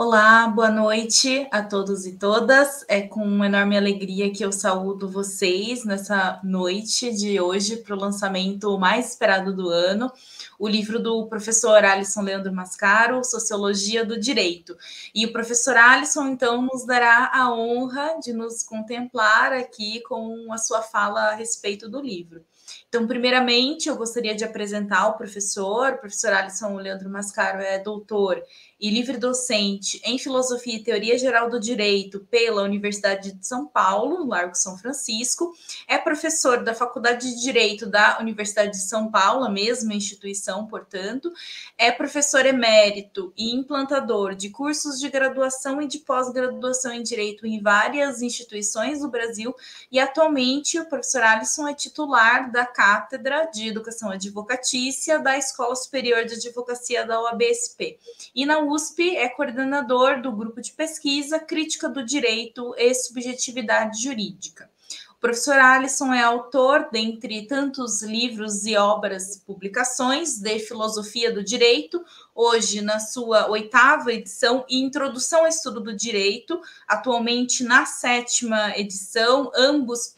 Olá, boa noite a todos e todas. É com uma enorme alegria que eu saúdo vocês nessa noite de hoje para o lançamento mais esperado do ano, o livro do professor Alisson Leandro Mascaro, Sociologia do Direito. E o professor Alisson, então, nos dará a honra de nos contemplar aqui com a sua fala a respeito do livro. Então, primeiramente, eu gostaria de apresentar o professor. O professor Alisson Leandro Mascaro é doutor e livre-docente em Filosofia e Teoria Geral do Direito pela Universidade de São Paulo, no Largo São Francisco. É professor da Faculdade de Direito da Universidade de São Paulo, a mesma instituição, portanto. É professor emérito e implantador de cursos de graduação e de pós-graduação em Direito em várias instituições do Brasil. E, atualmente, o professor Alisson é titular da Cátedra de Educação Advocatícia da Escola Superior de Advocacia da UABSP. E na USP é coordenador do grupo de pesquisa Crítica do Direito e Subjetividade Jurídica. O professor Alisson é autor, dentre tantos livros e obras e publicações, de Filosofia do Direito, hoje na sua 8ª edição, e Introdução ao Estudo do Direito, atualmente na 7ª edição, ambos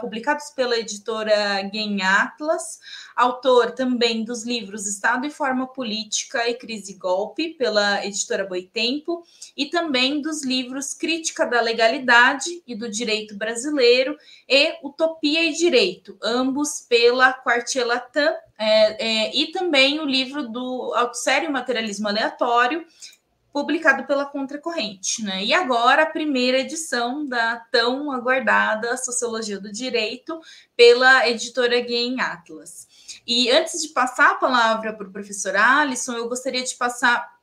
publicados pela editora Gen Atlas. Autor também dos livros Estado e Forma Política e Crise e Golpe, pela editora Boitempo, e também dos livros Crítica da Legalidade e do Direito Brasileiro e Utopia e Direito, ambos pela Quartier Latam, e também o livro do Autossério Materialismo Aleatório, publicado pela Contracorrente, né? E agora a primeira edição da tão aguardada Sociologia do Direito pela editora Gen Atlas. E antes de passar a palavra para o professor Alisson, eu gostaria de passar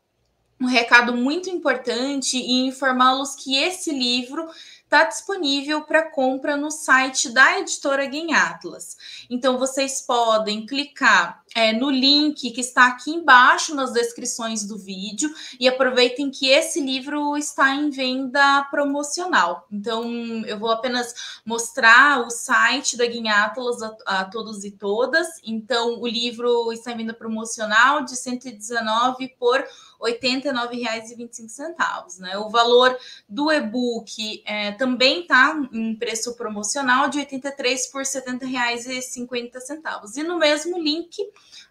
um recado muito importante e informá-los que esse livro está disponível para compra no site da editora Gen Atlas. Então, vocês podem clicar no link que está aqui embaixo nas descrições do vídeo e aproveitem que esse livro está em venda promocional. Então, eu vou apenas mostrar o site da Gen Atlas a todos e todas. Então, o livro está em venda promocional de R$ 119 por R$ 89,25, né? O valor do e-book também está em preço promocional de R$ 83 por R$ 70,50. E no mesmo link,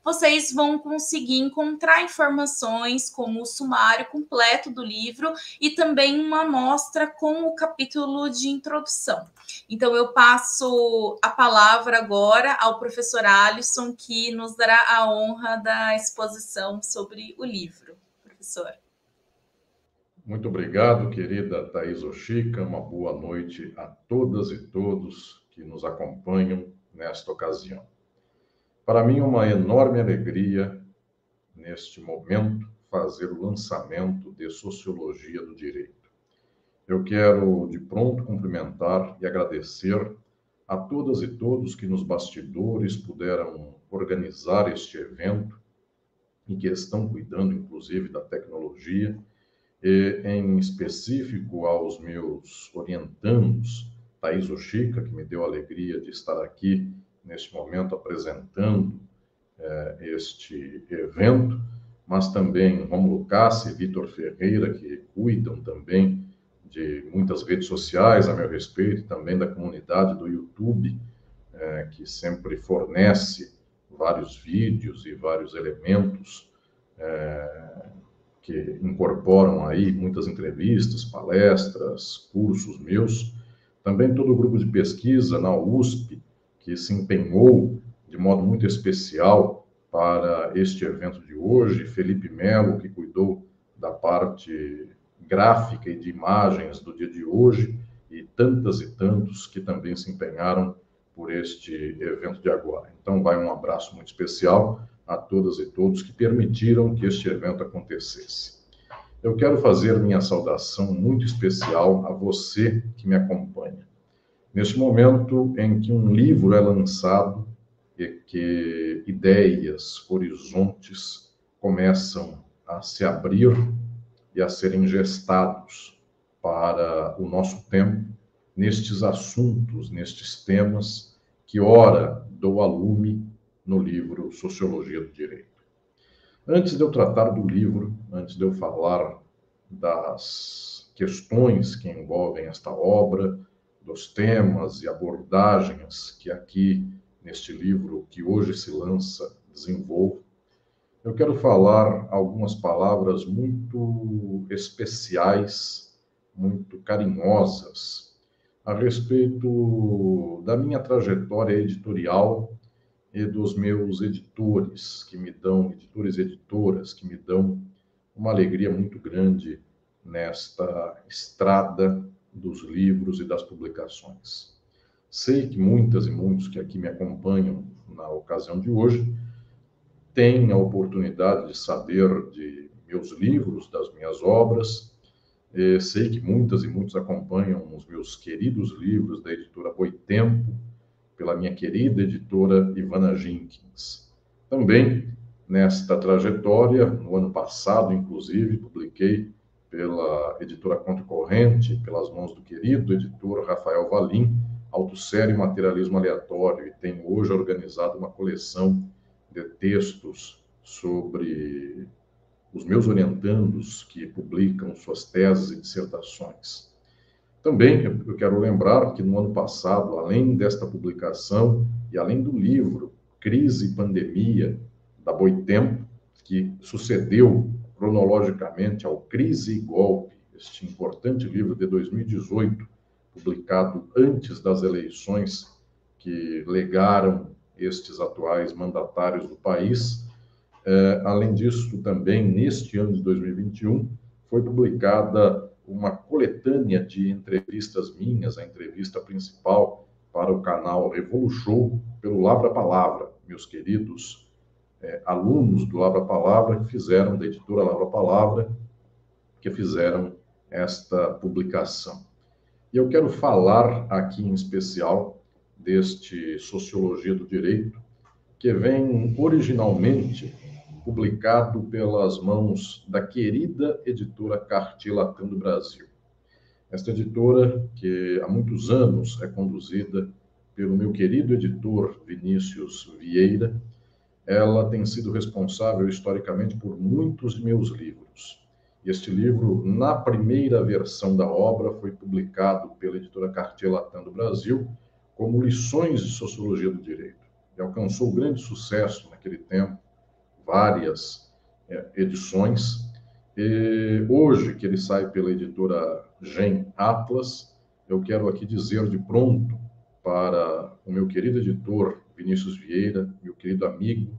vocês vão conseguir encontrar informações como o sumário completo do livro e também uma amostra com o capítulo de introdução. Então, eu passo a palavra agora ao professor Alisson, que nos dará a honra da exposição sobre o livro. Professor. Muito obrigado, querida Thais Ochica. Uma boa noite a todas e todos que nos acompanham nesta ocasião. Para mim é uma enorme alegria, neste momento, fazer o lançamento de Sociologia do Direito. Eu quero, de pronto, cumprimentar e agradecer a todas e todos que nos bastidores puderam organizar este evento e que estão cuidando, inclusive, da tecnologia, e, em específico, aos meus orientandos, Thais Ochica, que me deu a alegria de estar aqui, neste momento, apresentando este evento, mas também Rômulo Cassi e Vitor Ferreira, que cuidam também de muitas redes sociais a meu respeito, e também da comunidade do YouTube, que sempre fornece vários vídeos e vários elementos que incorporam aí muitas entrevistas, palestras, cursos meus. Também todo o grupo de pesquisa na USP, que se empenhou de modo muito especial para este evento de hoje. Felipe Melo, que cuidou da parte gráfica e de imagens do dia de hoje, e tantos que também se empenharam por este evento de agora. Então, vai um abraço muito especial a todas e todos que permitiram que este evento acontecesse. Eu quero fazer minha saudação muito especial a você que me acompanha. Neste momento em que um livro é lançado e que ideias, horizontes começam a se abrir e a serem gestados para o nosso tempo, nestes assuntos, nestes temas que ora dou a lume no livro Sociologia do Direito. Antes de eu tratar do livro, antes de eu falar das questões que envolvem esta obra, dos temas e abordagens que aqui, neste livro que hoje se lança, desenvolvo, eu quero falar algumas palavras muito especiais, muito carinhosas, a respeito da minha trajetória editorial e dos meus editores, que me dão, editores e editoras, que me dão uma alegria muito grande nesta estrada dos livros e das publicações. Sei que muitas e muitos que aqui me acompanham na ocasião de hoje têm a oportunidade de saber de meus livros, das minhas obras. Sei que muitas e muitos acompanham os meus queridos livros da editora Boitempo, pela minha querida editora Ivana Jenkins. Também, nesta trajetória, no ano passado, inclusive, publiquei pela editora Contracorrente, pelas mãos do querido editor Rafael Valim, Autossério e Materialismo Aleatório, e tenho hoje organizado uma coleção de textos sobre os meus orientandos que publicam suas teses e dissertações. Também eu quero lembrar que no ano passado, além desta publicação e além do livro Crise e Pandemia, da Boitempo, que sucedeu cronologicamente ao Crise e Golpe, este importante livro de 2018, publicado antes das eleições que legaram estes atuais mandatários do país. Além disso, também, neste ano de 2021, foi publicada uma coletânea de entrevistas minhas, a entrevista principal para o canal Revolution, pelo Lavra Palavra, meus queridos alunos do Lavra Palavra, que fizeram, da editora Lavra Palavra, que fizeram esta publicação. E eu quero falar aqui em especial deste Sociologia do Direito, que vem originalmente publicado pelas mãos da querida editora Cartier Latam do Brasil. Esta editora, que há muitos anos é conduzida pelo meu querido editor Vinícius Vieira, ela tem sido responsável historicamente por muitos de meus livros. Este livro, na primeira versão da obra, foi publicado pela editora Cartier Latam do Brasil como Lições de Sociologia do Direito. E alcançou grande sucesso naquele tempo, várias edições. E hoje, que ele sai pela editora Gen Atlas, eu quero aqui dizer de pronto para o meu querido editor Vinícius Vieira, meu querido amigo,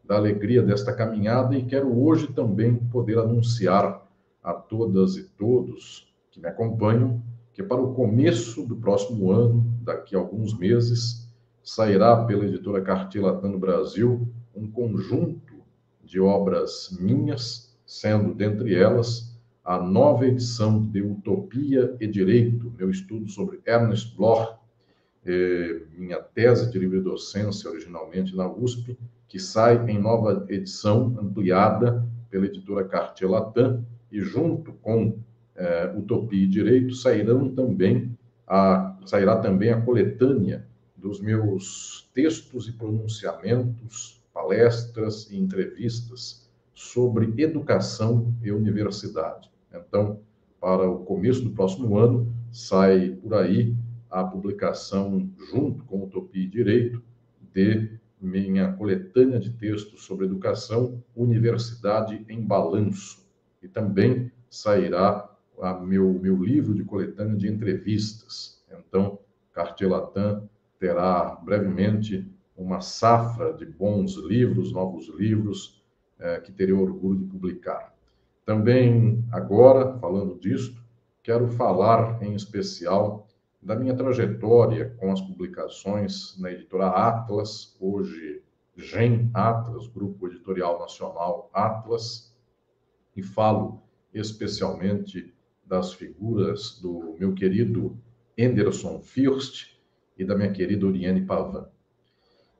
da alegria desta caminhada, e quero hoje também poder anunciar a todas e todos que me acompanham que para o começo do próximo ano, daqui a alguns meses, sairá pela editora Cartier Latam no Brasil um conjunto de obras minhas, sendo dentre elas a nova edição de Utopia e Direito, meu estudo sobre Ernest Bloch, minha tese de livre docência originalmente na USP, que sai em nova edição ampliada pela editora Cartier Latam, e junto com Utopia e Direito sairá também a coletânea dos meus textos e pronunciamentos, palestras e entrevistas sobre educação e universidade. Então, para o começo do próximo ano, sai por aí a publicação, junto com Utopia e Direito, de minha coletânea de textos sobre educação, Universidade em Balanço. E também sairá meu livro de coletânea de entrevistas. Então, Cartier Latam terá brevemente uma safra de bons livros, novos livros, que terei orgulho de publicar. Também, agora, falando disto, quero falar em especial da minha trajetória com as publicações na editora Atlas, hoje Gen Atlas, Grupo Editorial Nacional Atlas, e falo especialmente das figuras do meu querido Anderson Fürst e da minha querida Oriane Pavan.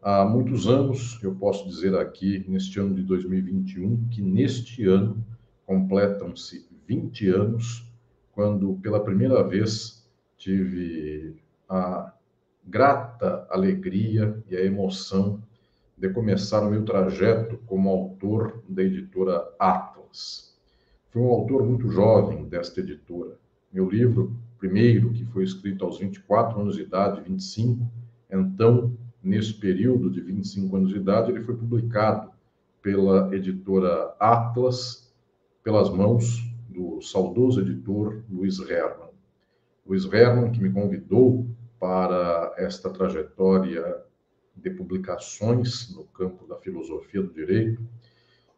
Há muitos anos, eu posso dizer aqui, neste ano de 2021, que neste ano completam-se 20 anos, quando pela primeira vez tive a grata alegria e a emoção de começar o meu trajeto como autor da editora Atlas. fui um autor muito jovem desta editora. Meu livro, primeiro, que foi escrito aos 24 anos de idade, 25, então, nesse período de 25 anos de idade, ele foi publicado pela editora Atlas, pelas mãos do saudoso editor Luiz Hermann. Luiz Hermann, que me convidou para esta trajetória de publicações no campo da filosofia do direito,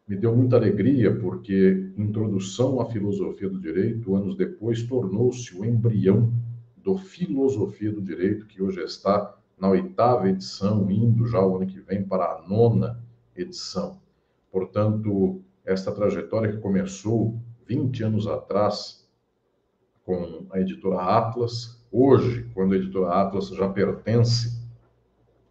me deu muita alegria, porque Introdução à Filosofia do Direito, anos depois, tornou-se o embrião do Filosofia do Direito, que hoje está na 8ª edição, indo já o ano que vem para a 9ª edição. Portanto, esta trajetória que começou 20 anos atrás com a editora Atlas, hoje, quando a editora Atlas já pertence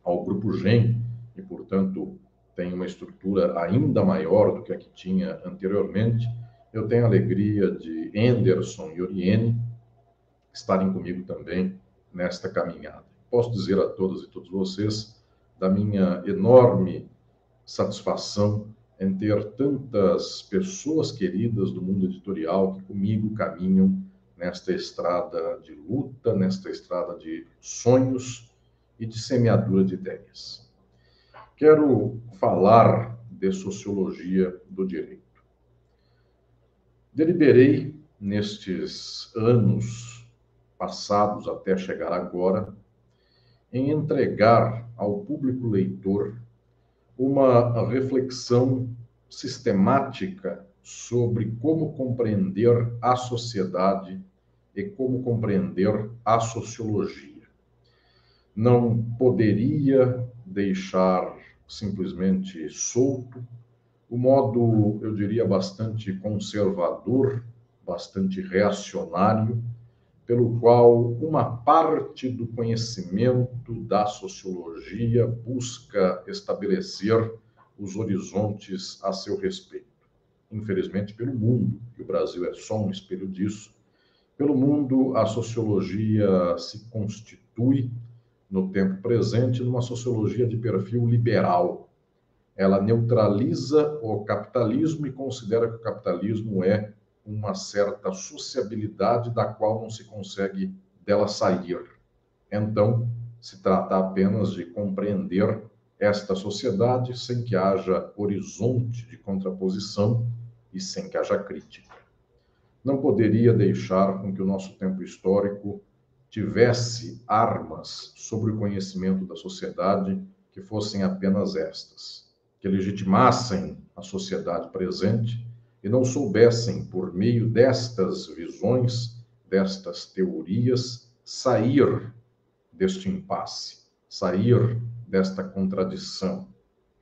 ao Grupo GEM, e, portanto, tem uma estrutura ainda maior do que a que tinha anteriormente, eu tenho a alegria de Anderson e Oriene estarem comigo também nesta caminhada. Posso dizer a todas e todos vocês da minha enorme satisfação em ter tantas pessoas queridas do mundo editorial que comigo caminham nesta estrada de luta, nesta estrada de sonhos e de semeadura de ideias. Quero falar de sociologia do direito. Deliberei nestes anos passados até chegar agora em entregar ao público leitor uma reflexão sistemática sobre como compreender a sociedade e como compreender a sociologia. Não poderia deixar simplesmente solto o modo, eu diria, bastante conservador, bastante reacionário, pelo qual uma parte do conhecimento da sociologia busca estabelecer os horizontes a seu respeito. Infelizmente, pelo mundo, e o Brasil é só um espelho disso, pelo mundo a sociologia se constitui, no tempo presente, numa sociologia de perfil liberal. Ela neutraliza o capitalismo e considera que o capitalismo é uma certa sociabilidade da qual não se consegue dela sair. Então, se trata apenas de compreender esta sociedade sem que haja horizonte de contraposição e sem que haja crítica. Não poderia deixar com que o nosso tempo histórico tivesse armas sobre o conhecimento da sociedade que fossem apenas estas, que legitimassem a sociedade presente e não soubessem, por meio destas visões, destas teorias, sair deste impasse, sair desta contradição,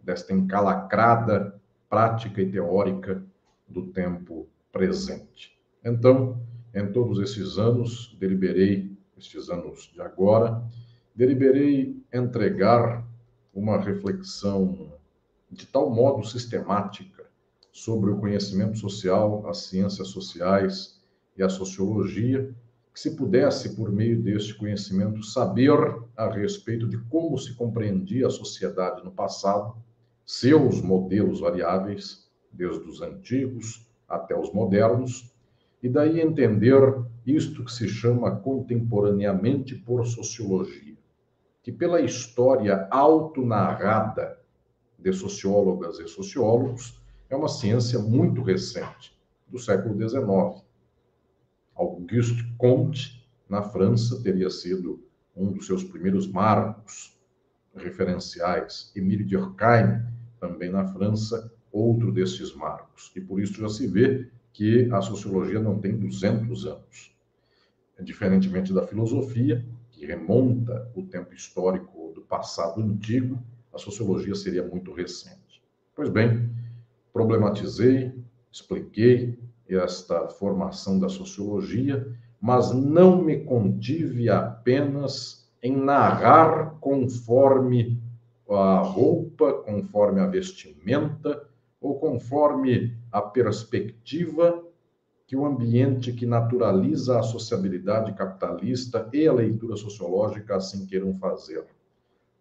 desta encalacrada prática e teórica do tempo presente. Então, em todos esses anos, estes anos de agora, deliberei entregar uma reflexão de tal modo sistemática sobre o conhecimento social, as ciências sociais e a sociologia, que se pudesse, por meio deste conhecimento, saber a respeito de como se compreendia a sociedade no passado, seus modelos variáveis, desde os antigos até os modernos, e daí entender isto que se chama contemporaneamente por sociologia, que pela história autonarrada de sociólogas e sociólogos, é uma ciência muito recente, do século XIX. Auguste Comte, na França, teria sido um dos seus primeiros marcos referenciais. Émile Durkheim, também na França, outro destes marcos. E por isso já se vê que a sociologia não tem 200 anos. Diferentemente da filosofia, que remonta o tempo histórico do passado antigo, a sociologia seria muito recente. Pois bem, problematizei, expliquei esta formação da sociologia, mas não me contive apenas em narrar conforme a roupa, conforme a vestimenta, ou conforme a perspectiva que o ambiente que naturaliza a sociabilidade capitalista e a leitura sociológica assim queiram fazer.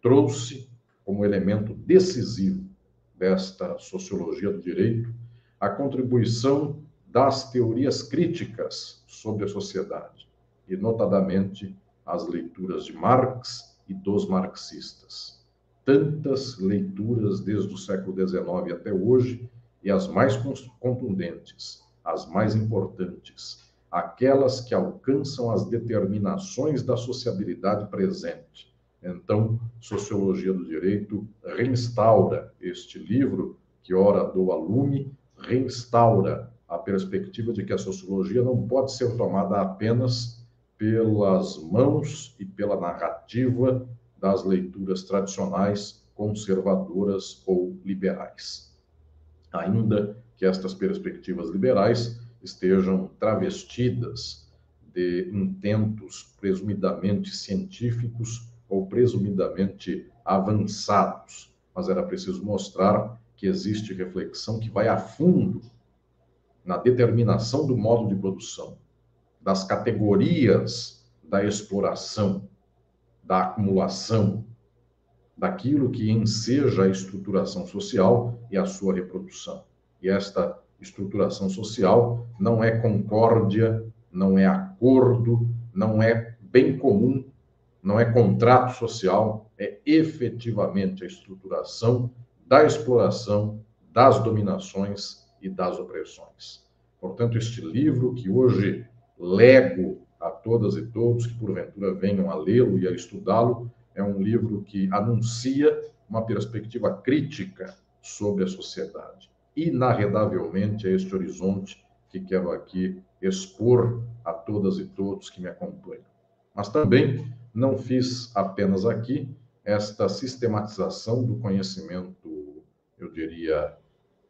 Trouxe como elemento decisivo desta sociologia do direito a contribuição das teorias críticas sobre a sociedade, e notadamente as leituras de Marx e dos marxistas. Tantas leituras desde o século XIX até hoje, e as mais contundentes, as mais importantes, aquelas que alcançam as determinações da sociabilidade presente. Então, Sociologia do Direito reinstaura este livro, que ora dou a lume, reinstaura a perspectiva de que a sociologia não pode ser tomada apenas pelas mãos e pela narrativa das leituras tradicionais, conservadoras ou liberais. Ainda que estas perspectivas liberais estejam travestidas de intentos presumidamente científicos ou presumidamente avançados, mas era preciso mostrar que existe reflexão que vai a fundo na determinação do modo de produção, das categorias da exploração, da acumulação, daquilo que enseja a estruturação social e a sua reprodução. E esta estruturação social não é concórdia, não é acordo, não é bem comum, não é contrato social, é efetivamente a estruturação da exploração, das dominações e das opressões. Portanto, este livro que hoje lego a todas e todos que porventura venham a lê-lo e a estudá-lo, é um livro que anuncia uma perspectiva crítica sobre a sociedade. Inarredavelmente é este horizonte que quero aqui expor a todas e todos que me acompanham. Mas também não fiz apenas aqui esta sistematização do conhecimento, eu diria,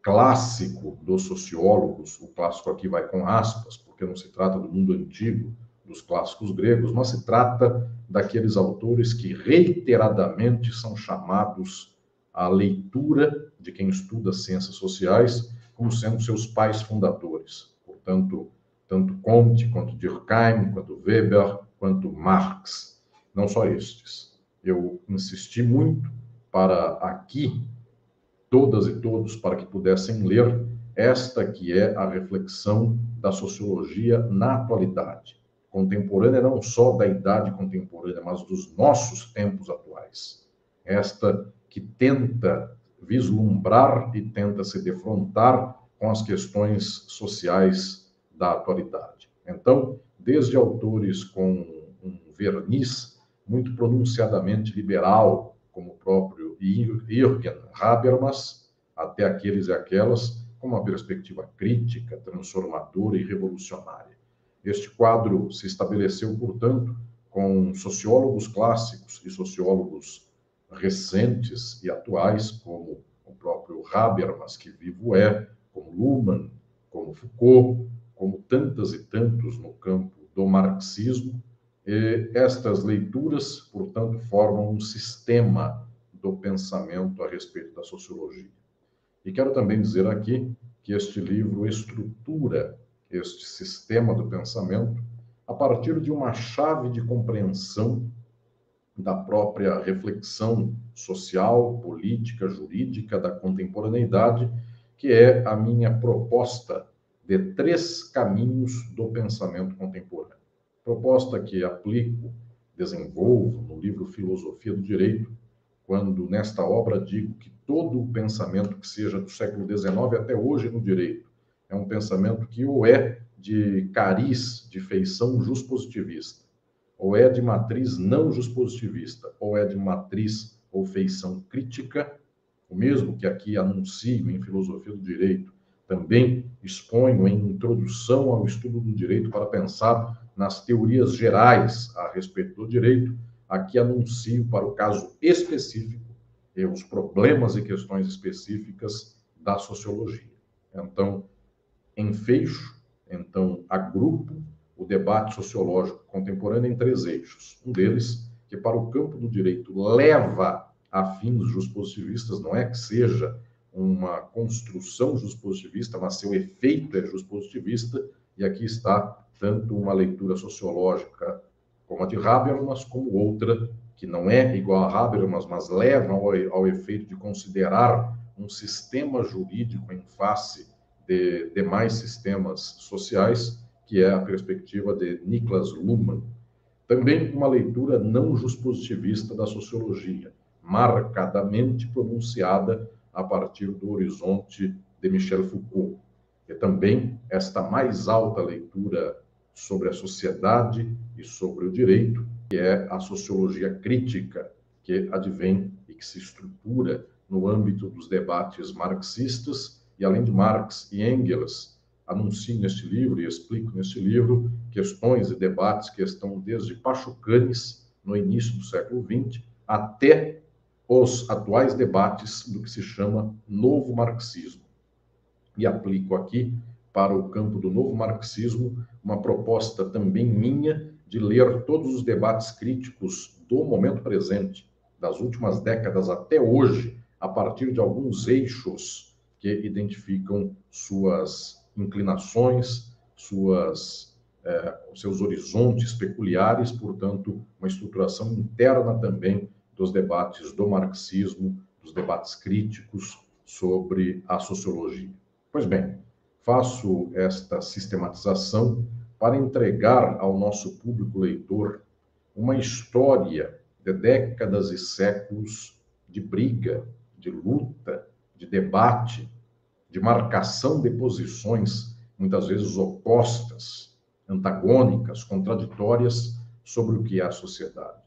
clássico dos sociólogos. O clássico aqui vai com aspas, porque não se trata do mundo antigo, dos clássicos gregos, mas se trata daqueles autores que reiteradamente são chamados à leitura de quem estuda ciências sociais como sendo seus pais fundadores. Portanto, tanto Comte, quanto Durkheim, quanto Weber, quanto Marx. Não só estes. Eu insisti muito para aqui, todas e todos, para que pudessem ler esta que é a reflexão da sociologia na atualidade. Contemporânea não só da idade contemporânea, mas dos nossos tempos atuais. Esta que tenta vislumbrar e tenta se defrontar com as questões sociais da atualidade. Então, desde autores com um verniz muito pronunciadamente liberal, como o próprio Jürgen Habermas, até aqueles e aquelas com uma perspectiva crítica, transformadora e revolucionária. Este quadro se estabeleceu, portanto, com sociólogos clássicos e sociólogos recentes e atuais, como o próprio Habermas, que vivo é, como Luhmann, como Foucault, como tantas e tantos no campo do marxismo. E estas leituras, portanto, formam um sistema do pensamento a respeito da sociologia. E quero também dizer aqui que este livro estrutura este sistema do pensamento a partir de uma chave de compreensão da própria reflexão social, política, jurídica da contemporaneidade, que é a minha proposta de 3 caminhos do pensamento contemporâneo. Proposta que aplico, desenvolvo no livro Filosofia do Direito, quando nesta obra digo que todo o pensamento que seja do século XIX até hoje no direito é um pensamento que ou é de cariz, de feição juspositivista, ou é de matriz não juspositivista, ou é de matriz ou feição crítica, o mesmo que aqui anuncio em Filosofia do Direito, também exponho em Introdução ao Estudo do Direito para pensar nas teorias gerais a respeito do direito, aqui anuncio para o caso específico os problemas e questões específicas da sociologia. Então, agrupo o debate sociológico contemporâneo em 3 eixos. Um deles, que para o campo do direito leva a fins juspositivistas, não é que seja uma construção juspositivista, mas seu efeito é juspositivista, e aqui está tanto uma leitura sociológica como a de Habermas, como outra que não é igual a Habermas, mas leva ao efeito de considerar um sistema jurídico em face de demais sistemas sociais, que é a perspectiva de Niklas Luhmann. Também uma leitura não juspositivista da sociologia, marcadamente pronunciada a partir do horizonte de Michel Foucault. E também esta mais alta leitura sobre a sociedade e sobre o direito, que é a sociologia crítica, que advém e que se estrutura no âmbito dos debates marxistas, e além de Marx e Engels, anuncio neste livro e explico neste livro questões e debates que estão desde Pachucanes, no início do século XX, até os atuais debates do que se chama novo marxismo. E aplico aqui, para o campo do novo marxismo, uma proposta também minha de ler todos os debates críticos do momento presente, das últimas décadas até hoje, a partir de alguns eixos que identificam suas inclinações, seus horizontes peculiares, portanto, uma estruturação interna também dos debates do marxismo, dos debates críticos sobre a sociologia. Pois bem, faço esta sistematização para entregar ao nosso público leitor uma história de décadas e séculos de briga, de luta, de debate, de marcação de posições, muitas vezes opostas, antagônicas, contraditórias, sobre o que é a sociedade.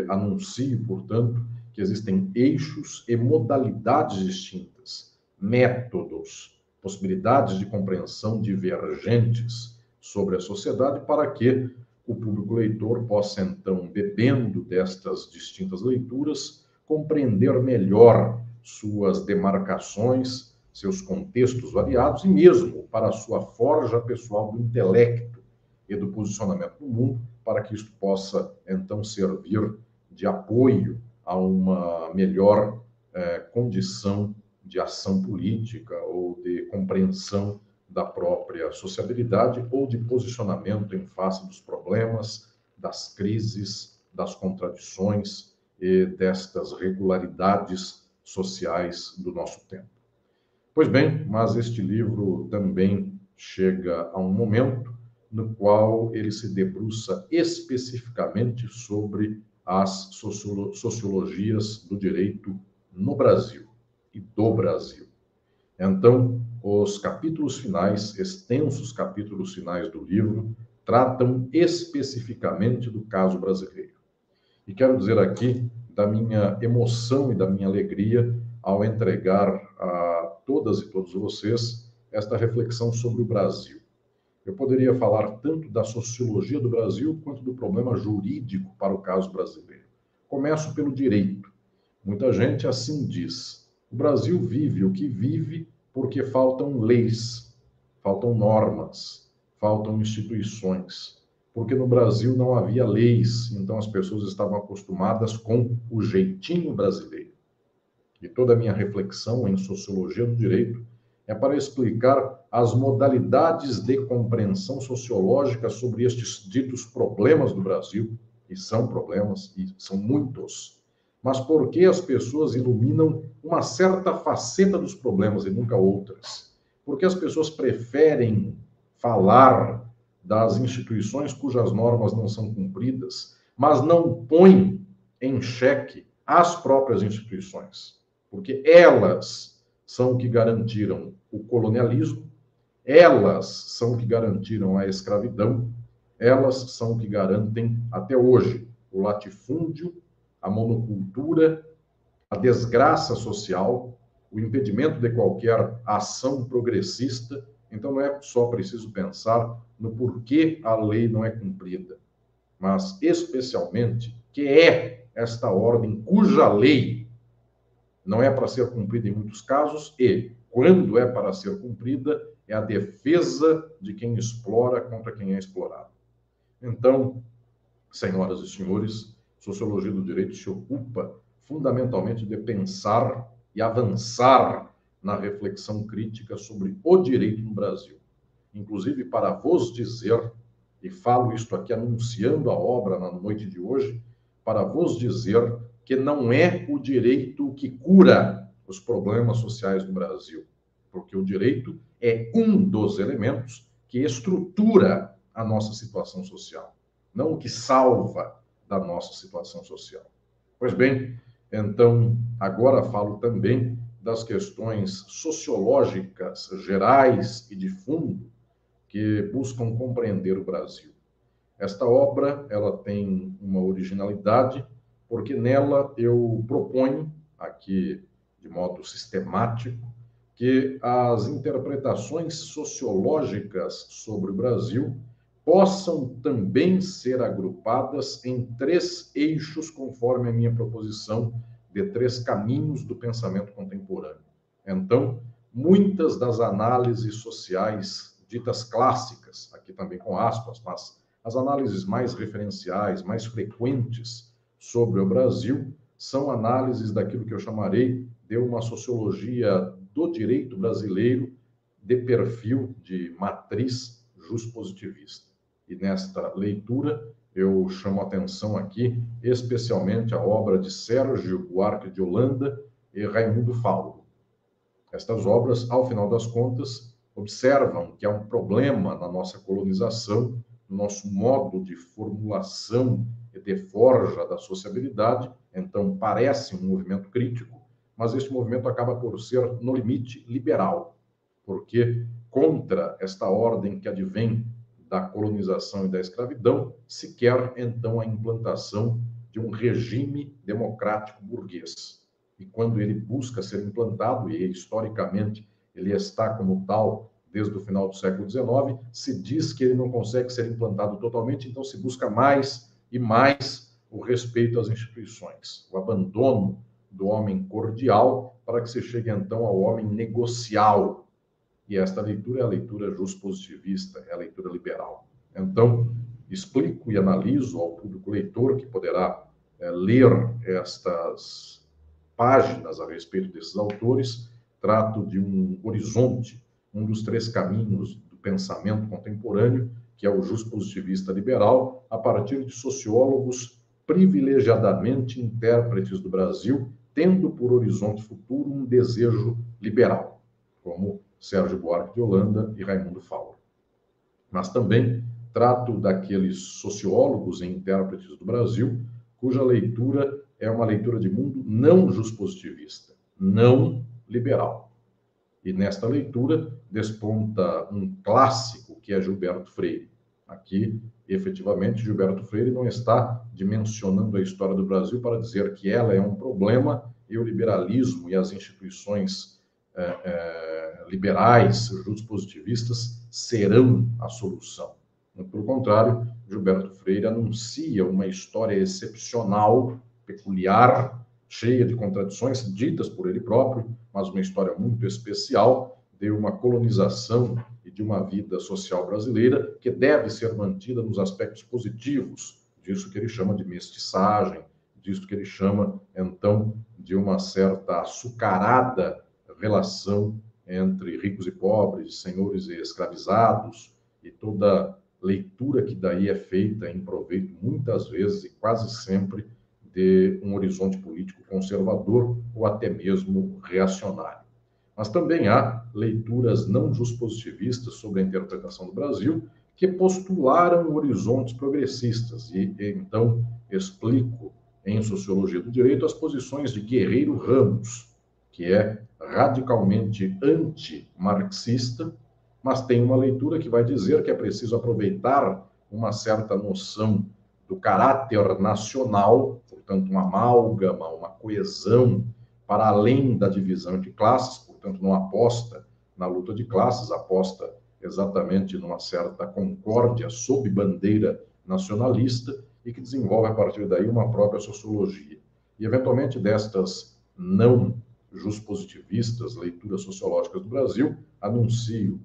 Anuncio, portanto, que existem eixos e modalidades distintas, métodos, possibilidades de compreensão divergentes sobre a sociedade, para que o público leitor possa, então, bebendo destas distintas leituras, compreender melhor suas demarcações, seus contextos variados e mesmo para a sua forja pessoal do intelecto e do posicionamento no mundo, para que isto possa, então, servir de apoio a uma melhor condição de ação política ou de compreensão da própria sociabilidade ou de posicionamento em face dos problemas, das crises, das contradições e destas regularidades sociais do nosso tempo. Pois bem, mas este livro também chega a um momento no qual ele se debruça especificamente sobre as sociologias do direito no Brasil e do Brasil. Então, os capítulos finais, extensos capítulos finais do livro, tratam especificamente do caso brasileiro. E quero dizer aqui da minha emoção e da minha alegria ao entregar a todas e todos vocês esta reflexão sobre o Brasil. Eu poderia falar tanto da sociologia do Brasil quanto do problema jurídico para o caso brasileiro. Começo pelo direito. Muita gente assim diz: o Brasil vive o que vive porque faltam leis, faltam normas, faltam instituições. Porque no Brasil não havia leis, então as pessoas estavam acostumadas com o jeitinho brasileiro. E toda a minha reflexão em sociologia do direito é para explicar as modalidades de compreensão sociológica sobre estes ditos problemas do Brasil, e são problemas, e são muitos, mas por que as pessoas iluminam uma certa faceta dos problemas e nunca outras? Porque as pessoas preferem falar das instituições cujas normas não são cumpridas, mas não põem em xeque as próprias instituições, porque elas são que garantiram o colonialismo, elas são que garantiram a escravidão, elas são que garantem até hoje o latifúndio, a monocultura, a desgraça social, o impedimento de qualquer ação progressista. Então não é só preciso pensar no porquê a lei não é cumprida, mas especialmente que é esta ordem cuja lei não é para ser cumprida em muitos casos e, quando é para ser cumprida, é a defesa de quem explora contra quem é explorado. Então, senhoras e senhores, sociologia do direito se ocupa fundamentalmente de pensar e avançar na reflexão crítica sobre o direito no Brasil. Inclusive, para vos dizer, e falo isto aqui anunciando a obra na noite de hoje, para vos dizer que não é o direito que cura os problemas sociais no Brasil, porque o direito é um dos elementos que estrutura a nossa situação social, não o que salva da nossa situação social. Pois bem, então, agora falo também das questões sociológicas gerais e de fundo que buscam compreender o Brasil. Esta obra, ela tem uma originalidade, porque nela eu proponho, aqui de modo sistemático, que as interpretações sociológicas sobre o Brasil possam também ser agrupadas em 3 eixos, conforme a minha proposição de 3 caminhos do pensamento contemporâneo. Então, muitas das análises sociais ditas clássicas, aqui também com aspas, mas as análises mais referenciais, mais frequentes sobre o Brasil, são análises daquilo que eu chamarei de uma sociologia do direito brasileiro de perfil de matriz juspositivista. E nesta leitura, eu chamo a atenção aqui, especialmente a obra de Sérgio Buarque de Holanda e Raimundo Fauro. Estas obras, ao final das contas, observam que há um problema na nossa colonização, no nosso modo de formulação e de forja da sociabilidade. Então, parece um movimento crítico, mas este movimento acaba por ser, no limite, liberal, porque contra esta ordem que advém da colonização e da escravidão, se quer, então, a implantação de um regime democrático burguês. E quando ele busca ser implantado, e historicamente ele está como tal desde o final do século XIX, se diz que ele não consegue ser implantado totalmente, então se busca mais e mais o respeito às instituições, o abandono do homem cordial para que se chegue então ao homem negocial. E esta leitura é a leitura juspositivista, é a leitura liberal. Então, explico e analiso ao público leitor que poderá ler estas páginas a respeito desses autores, trato de um horizonte, um dos 3 caminhos do pensamento contemporâneo, que é o juspositivista liberal, a partir de sociólogos privilegiadamente intérpretes do Brasil, tendo por horizonte futuro um desejo liberal, como Sérgio Buarque de Holanda e Raimundo Fauro. Mas também trato daqueles sociólogos e intérpretes do Brasil, cuja leitura é uma leitura de mundo não juspositivista, não liberal. E nesta leitura desponta um clássico que é Gilberto Freire. Aqui, efetivamente, Gilberto Freire não está dimensionando a história do Brasil para dizer que ela é um problema e o liberalismo e as instituições liberais, juspositivistas, serão a solução. Pelo contrário, Gilberto Freire anuncia uma história excepcional, peculiar, cheia de contradições, ditas por ele próprio, mas uma história muito especial de uma colonização e de uma vida social brasileira que deve ser mantida nos aspectos positivos, disso que ele chama de mestiçagem, disso que ele chama, então, de uma certa açucarada relação entre ricos e pobres, senhores e escravizados, e toda leitura que daí é feita em proveito, muitas vezes e quase sempre, de um horizonte político conservador ou até mesmo reacionário. Mas também há leituras não juspositivistas sobre a interpretação do Brasil que postularam horizontes progressistas, e então explico em Sociologia do Direito as posições de Guerreiro Ramos, que é radicalmente anti-marxista, mas tem uma leitura que vai dizer que é preciso aproveitar uma certa noção do caráter nacional, portanto, uma amálgama, uma coesão para além da divisão de classes, portanto, não aposta na luta de classes, aposta exatamente numa certa concórdia sob bandeira nacionalista e que desenvolve a partir daí uma própria sociologia. E, eventualmente, destas não juspositivistas, leituras sociológicas do Brasil, anuncio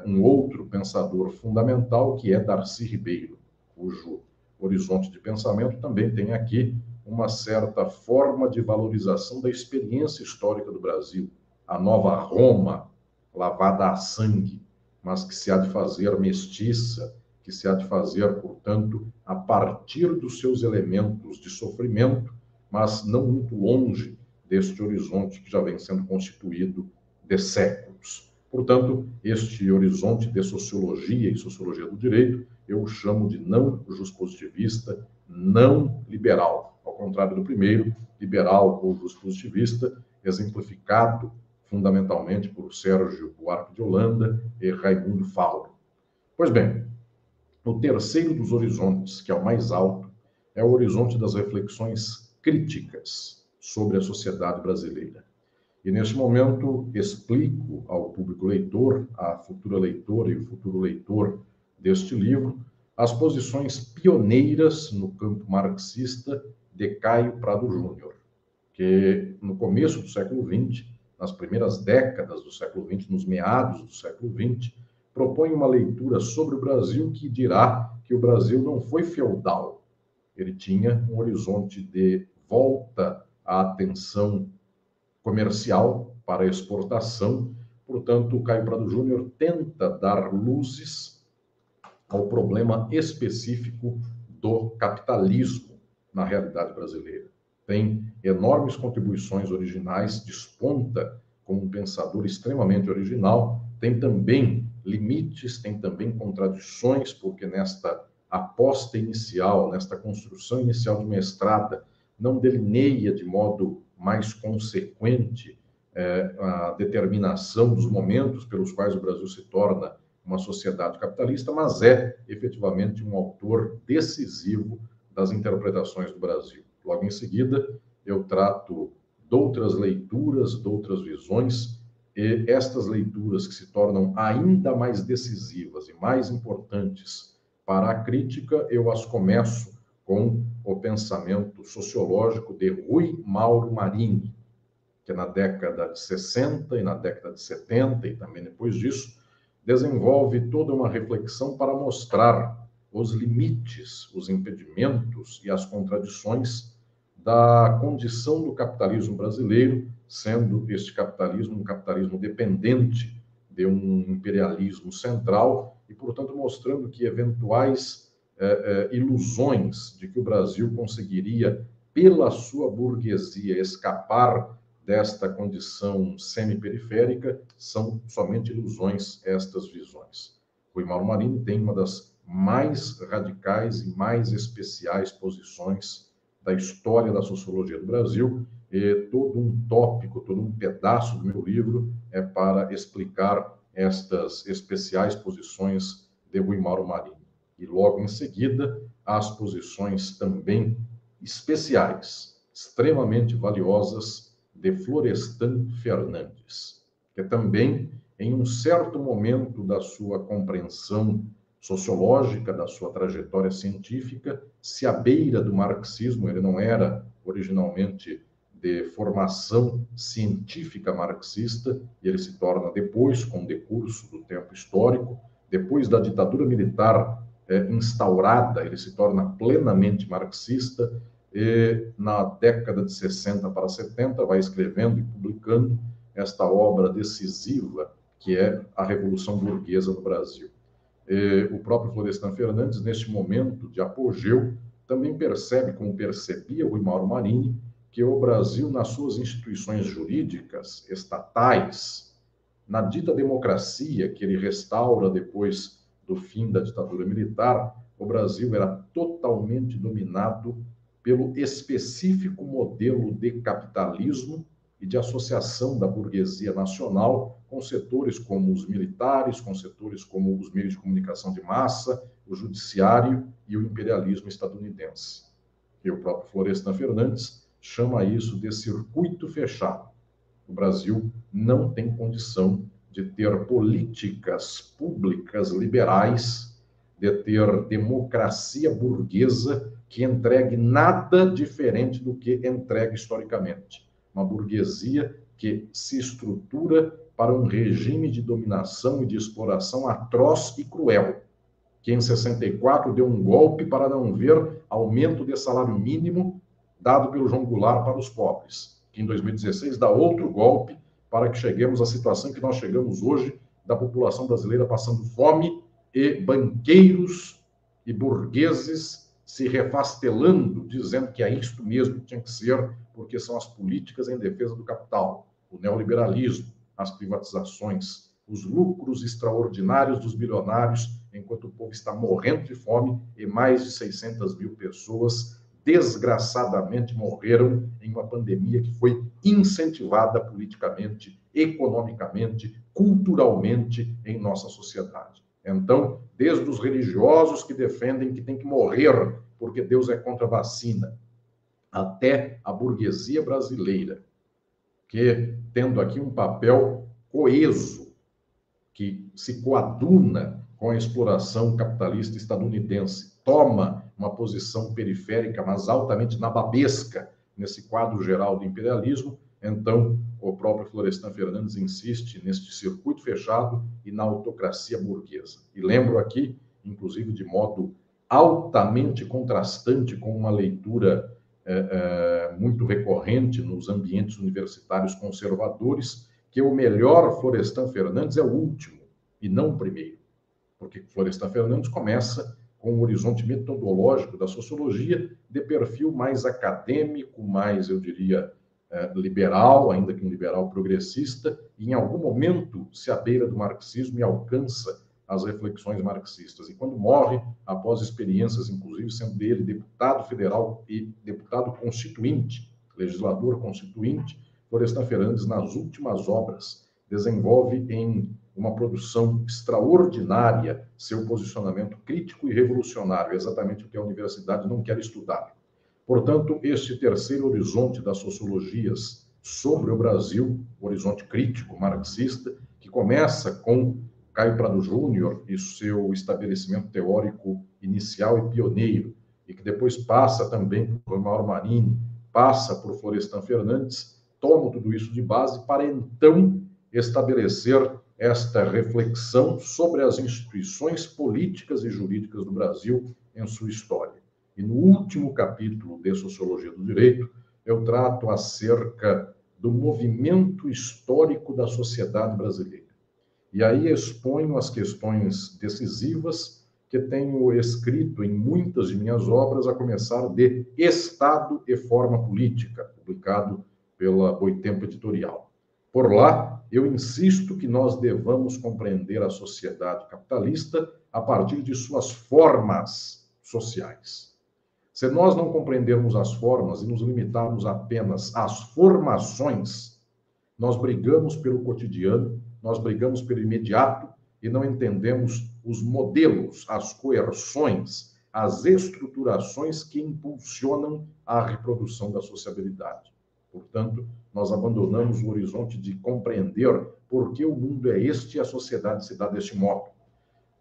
um outro pensador fundamental, que é Darcy Ribeiro, cujo horizonte de pensamento também tem aqui uma certa forma de valorização da experiência histórica do Brasil, a nova Roma, lavada a sangue, mas que se há de fazer mestiça, que se há de fazer, portanto, a partir dos seus elementos de sofrimento, mas não muito longe deste horizonte que já vem sendo constituído de séculos. tempos. Portanto, este horizonte de sociologia e sociologia do direito, eu o chamo de não juspositivista, não liberal. Ao contrário do primeiro, liberal ou juspositivista, exemplificado fundamentalmente por Sérgio Buarque de Holanda e Raimundo Fauro. Pois bem, o terceiro dos horizontes, que é o mais alto, é o horizonte das reflexões críticas sobre a sociedade brasileira. E, neste momento, explico ao público leitor, à futura leitora e o futuro leitor deste livro, as posições pioneiras no campo marxista de Caio Prado Júnior, que, no começo do século XX, nas primeiras décadas do século XX, nos meados do século XX, propõe uma leitura sobre o Brasil que dirá que o Brasil não foi feudal. Ele tinha um horizonte de volta à atenção comercial para a exportação. Portanto, o Caio Prado Júnior tenta dar luzes ao problema específico do capitalismo na realidade brasileira. Tem enormes contribuições originais, desponta como um pensador extremamente original, tem também limites, tem também contradições, porque nesta aposta inicial, nesta construção inicial de uma estrada, não delineia de modo mais consequente a determinação dos momentos pelos quais o Brasil se torna uma sociedade capitalista, mas é efetivamente um autor decisivo das interpretações do Brasil. Logo em seguida, eu trato de outras leituras, de outras visões, e estas leituras que se tornam ainda mais decisivas e mais importantes para a crítica, eu as começo com o pensamento sociológico de Rui Mauro Marini, que na década de 60 e na década de 70 e também depois disso, desenvolve toda uma reflexão para mostrar os limites, os impedimentos e as contradições da condição do capitalismo brasileiro, sendo este capitalismo um capitalismo dependente de um imperialismo central e, portanto, mostrando que eventuais ilusões de que o Brasil conseguiria, pela sua burguesia, escapar desta condição semi-periférica, são somente ilusões estas visões. Rui Mauro Marini tem uma das mais radicais e mais especiais posições da história da sociologia do Brasil, e todo um tópico, todo um pedaço do meu livro é para explicar estas especiais posições de Rui Mauro Marini. E logo em seguida, as posições também especiais, extremamente valiosas, de Florestan Fernandes, que também, em um certo momento da sua compreensão sociológica, da sua trajetória científica, se abeira do marxismo. Ele não era originalmente de formação científica marxista, e ele se torna depois, com o decurso do tempo histórico, depois da ditadura militar instaurada, ele se torna plenamente marxista, e na década de 60 para 70 vai escrevendo e publicando esta obra decisiva que é a Revolução Burguesa no Brasil. O próprio Florestan Fernandes, neste momento de apogeu, também percebe, como percebia o Rui Mauro Marini, que o Brasil, nas suas instituições jurídicas, estatais, na dita democracia que ele restaura depois do fim da ditadura militar, o Brasil era totalmente dominado pelo específico modelo de capitalismo e de associação da burguesia nacional com setores como os militares, com setores como os meios de comunicação de massa, o judiciário e o imperialismo estadunidense. E o próprio Florestan Fernandes chama isso de circuito fechado. O Brasil não tem condição de ter políticas públicas liberais, de ter democracia burguesa que entregue nada diferente do que entrega historicamente. Uma burguesia que se estrutura para um regime de dominação e de exploração atroz e cruel, que em 64 deu um golpe para não ver aumento de salário mínimo dado pelo João Goulart para os pobres, que em 2016 dá outro golpe para que cheguemos à situação que nós chegamos hoje, da população brasileira passando fome e banqueiros e burgueses se refastelando, dizendo que é isto mesmo que tinha que ser, porque são as políticas em defesa do capital, o neoliberalismo, as privatizações, os lucros extraordinários dos bilionários, enquanto o povo está morrendo de fome e mais de 600 mil pessoas desgraçadamente morreram em uma pandemia que foi incentivada politicamente, economicamente, culturalmente em nossa sociedade. Então, desde os religiosos que defendem que tem que morrer porque Deus é contra a vacina, até a burguesia brasileira, que, tendo aqui um papel coeso, que se coaduna com a exploração capitalista estadunidense, toma uma posição periférica, mas altamente nababesca, nesse quadro geral do imperialismo, então o próprio Florestan Fernandes insiste neste circuito fechado e na autocracia burguesa. E lembro aqui, inclusive de modo altamente contrastante com uma leitura muito recorrente nos ambientes universitários conservadores, que o melhor Florestan Fernandes é o último, e não o primeiro. Porque Florestan Fernandes começa com um horizonte metodológico da sociologia de perfil mais acadêmico, mais, eu diria, liberal, ainda que um liberal progressista, e em algum momento se abeira do marxismo e alcança as reflexões marxistas. E quando morre, após experiências, inclusive, sendo ele deputado federal e deputado constituinte, legislador constituinte, Florestan Fernandes, nas últimas obras, desenvolve em uma produção extraordinária seu posicionamento crítico e revolucionário, exatamente o que a universidade não quer estudar. Portanto, este terceiro horizonte das sociologias sobre o Brasil, horizonte crítico, marxista, que começa com Caio Prado Júnior e seu estabelecimento teórico inicial e pioneiro, e que depois passa também por Mauro Marini, passa por Florestan Fernandes, toma tudo isso de base para então estabelecer esta reflexão sobre as instituições políticas e jurídicas do Brasil em sua história. E no último capítulo de Sociologia do Direito, eu trato acerca do movimento histórico da sociedade brasileira. E aí exponho as questões decisivas que tenho escrito em muitas de minhas obras, a começar de Estado e Forma Política, publicado pela Boitempo Editorial. Por lá, eu insisto que nós devamos compreender a sociedade capitalista a partir de suas formas sociais. Se nós não compreendermos as formas e nos limitarmos apenas às formações, nós brigamos pelo cotidiano, nós brigamos pelo imediato e não entendemos os modelos, as coerções, as estruturações que impulsionam a reprodução da sociabilidade. Portanto, nós abandonamos o horizonte de compreender por que o mundo é este e a sociedade se dá deste modo.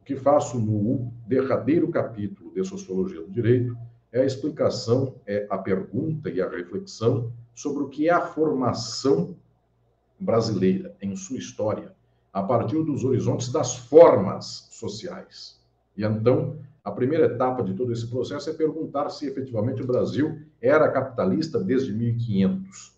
O que faço no derradeiro capítulo de Sociologia do Direito é a explicação, é a pergunta e a reflexão sobre o que é a formação brasileira em sua história, a partir dos horizontes das formas sociais. E então, a primeira etapa de todo esse processo é perguntar se efetivamente o Brasil era capitalista desde 1500.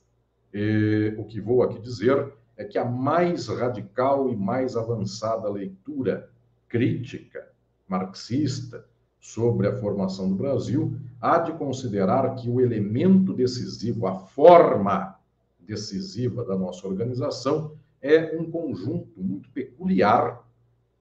O que vou aqui dizer é que a mais radical e mais avançada leitura crítica marxista sobre a formação do Brasil há de considerar que o elemento decisivo, a forma decisiva da nossa organização, é um conjunto muito peculiar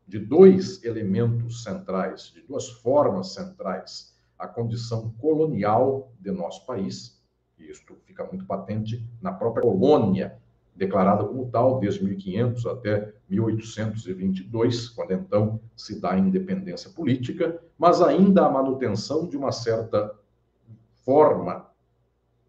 de dois elementos centrais, de duas formas centrais: a condição colonial de nosso país, e isto fica muito patente na própria colônia, declarada como tal desde 1500 até 1822, quando então se dá a independência política, mas ainda a manutenção de uma certa forma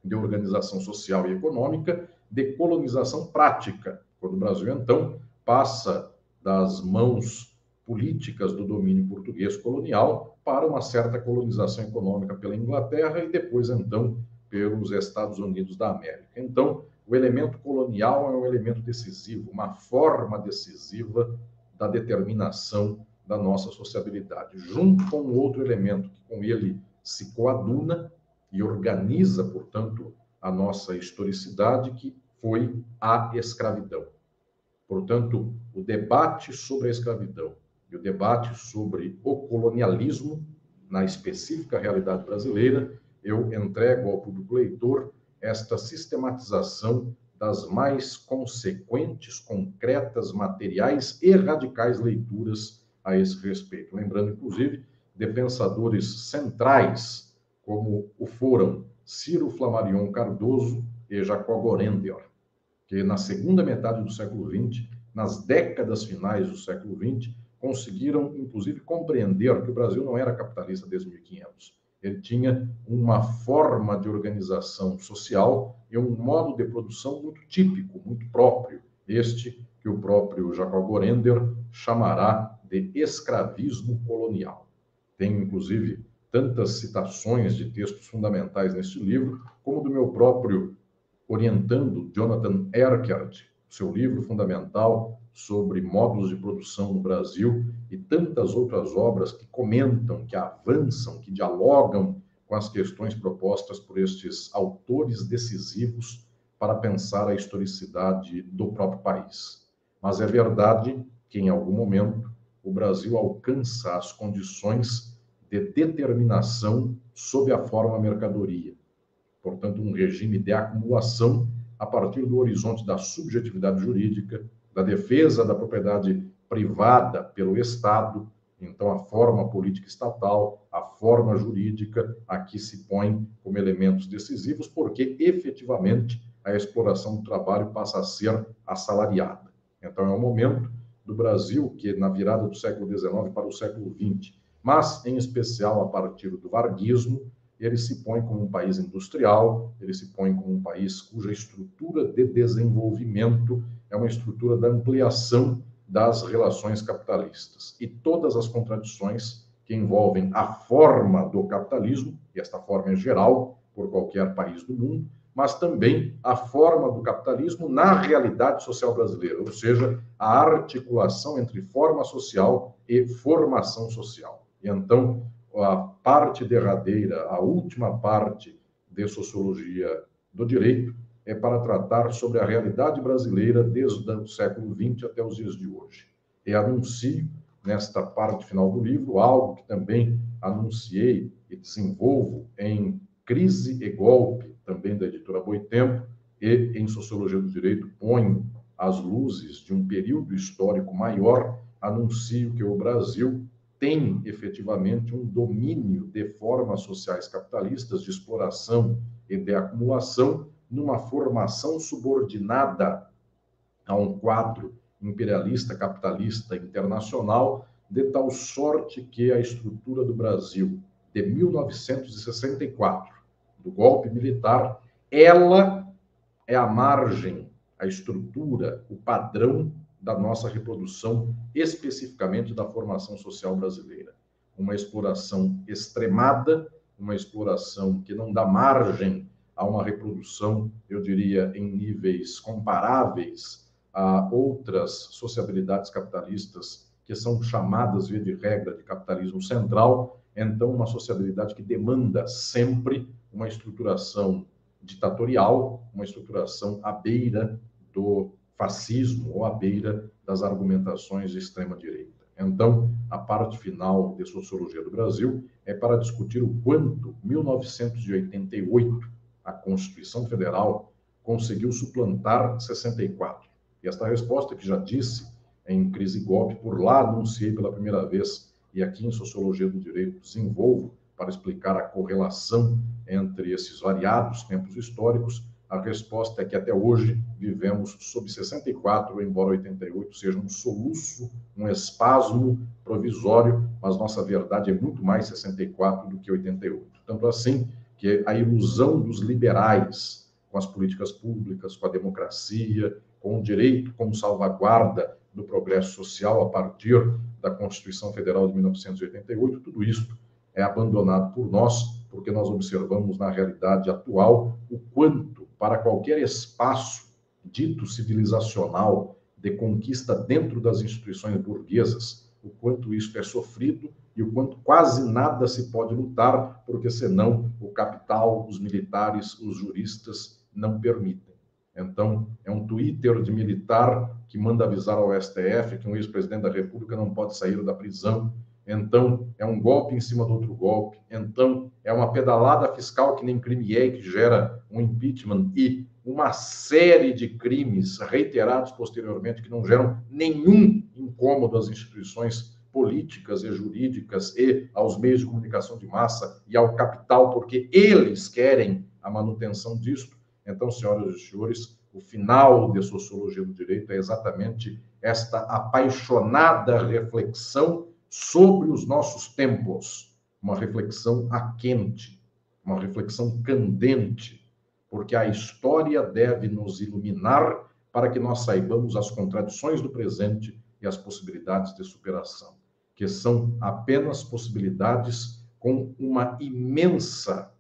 de organização social e econômica, de colonização prática, quando o Brasil, então, passa das mãos políticas do domínio português colonial para uma certa colonização econômica pela Inglaterra e depois, então, pelos Estados Unidos da América. Então, o elemento colonial é um elemento decisivo, uma forma decisiva da determinação da nossa sociabilidade, junto com outro elemento que com ele se coaduna e organiza, portanto, a nossa historicidade, que foi a escravidão. Portanto, o debate sobre a escravidão e o debate sobre o colonialismo, na específica realidade brasileira, eu entrego ao público leitor esta sistematização das mais consequentes, concretas, materiais e radicais leituras a esse respeito. Lembrando, inclusive, de pensadores centrais, como o foram Ciro Flammarion Cardoso e Jacó Gorender, que na segunda metade do século XX, nas décadas finais do século XX, conseguiram, inclusive, compreender que o Brasil não era capitalista desde 1500. Ele tinha uma forma de organização social e um modo de produção muito típico, muito próprio, este que o próprio Jacó Gorender chamará de escravismo colonial. Tem, inclusive, tantas citações de textos fundamentais neste livro, como do meu próprio orientando Jonathan Erckert, seu livro fundamental sobre modos de produção no Brasil, e tantas outras obras que comentam, que avançam, que dialogam com as questões propostas por estes autores decisivos para pensar a historicidade do próprio país. Mas é verdade que, em algum momento, o Brasil alcança as condições de determinação sob a forma mercadoria. Portanto, um regime de acumulação a partir do horizonte da subjetividade jurídica, da defesa da propriedade privada pelo Estado. Então, a forma política estatal, a forma jurídica, aqui se põe como elementos decisivos, porque, efetivamente, a exploração do trabalho passa a ser assalariada. Então, é um momento do Brasil que, na virada do século XIX para o século XX, mas, em especial, a partir do varguismo, ele se põe como um país industrial, ele se põe como um país cuja estrutura de desenvolvimento é uma estrutura da ampliação das relações capitalistas. E todas as contradições que envolvem a forma do capitalismo, e esta forma é geral por qualquer país do mundo, mas também a forma do capitalismo na realidade social brasileira, ou seja, a articulação entre forma social e formação social. E então, a parte derradeira, a última parte de Sociologia do Direito, é para tratar sobre a realidade brasileira desde o século XX até os dias de hoje. E anuncio, nesta parte final do livro, algo que também anunciei e desenvolvo em Crise e Golpe, também da editora Boitempo, e em Sociologia do Direito ponho as luzes de um período histórico maior, anuncio que o Brasil tem efetivamente um domínio de formas sociais capitalistas de exploração e de acumulação numa formação subordinada a um quadro imperialista, capitalista, internacional, de tal sorte que a estrutura do Brasil de 1964, do golpe militar, ela é a margem, a estrutura, o padrão da nossa reprodução, especificamente da formação social brasileira. Uma exploração extremada, uma exploração que não dá margem a uma reprodução, eu diria, em níveis comparáveis a outras sociabilidades capitalistas que são chamadas, via de regra, de capitalismo central. Então, uma sociabilidade que demanda sempre uma estruturação ditatorial, uma estruturação à beira do fascismo ou à beira das argumentações de extrema-direita. Então, a parte final de Sociologia do Brasil é para discutir o quanto 1988, a Constituição Federal, conseguiu suplantar 64. E esta resposta, que já disse em Crise e Golpe, por lá anunciei pela primeira vez, e aqui em Sociologia do Direito desenvolvo para explicar a correlação entre esses variados tempos históricos. A resposta é que até hoje vivemos sob 64, embora 88 seja um soluço, um espasmo provisório, mas nossa verdade é muito mais 64 do que 88. Tanto assim que a ilusão dos liberais com as políticas públicas, com a democracia, com o direito como salvaguarda do progresso social a partir da Constituição Federal de 1988, tudo isso é abandonado por nós, porque nós observamos na realidade atual o quanto, para qualquer espaço dito civilizacional de conquista dentro das instituições burguesas, o quanto isso é sofrido e o quanto quase nada se pode lutar, porque senão o capital, os militares, os juristas não permitem. Então, é um Twitter de militar que manda avisar ao STF que um ex-presidente da República não pode sair da prisão então é um golpe em cima do outro golpe, então é uma pedalada fiscal que nem crime que gera um impeachment e uma série de crimes reiterados posteriormente que não geram nenhum incômodo às instituições políticas e jurídicas e aos meios de comunicação de massa e ao capital, porque eles querem a manutenção disto. Então, senhoras e senhores, o final de Sociologia do Direito é exatamente esta apaixonada reflexão sobre os nossos tempos, uma reflexão a quente, uma reflexão candente, porque a história deve nos iluminar para que nós saibamos as contradições do presente e as possibilidades de superação, que são apenas possibilidades com uma imensa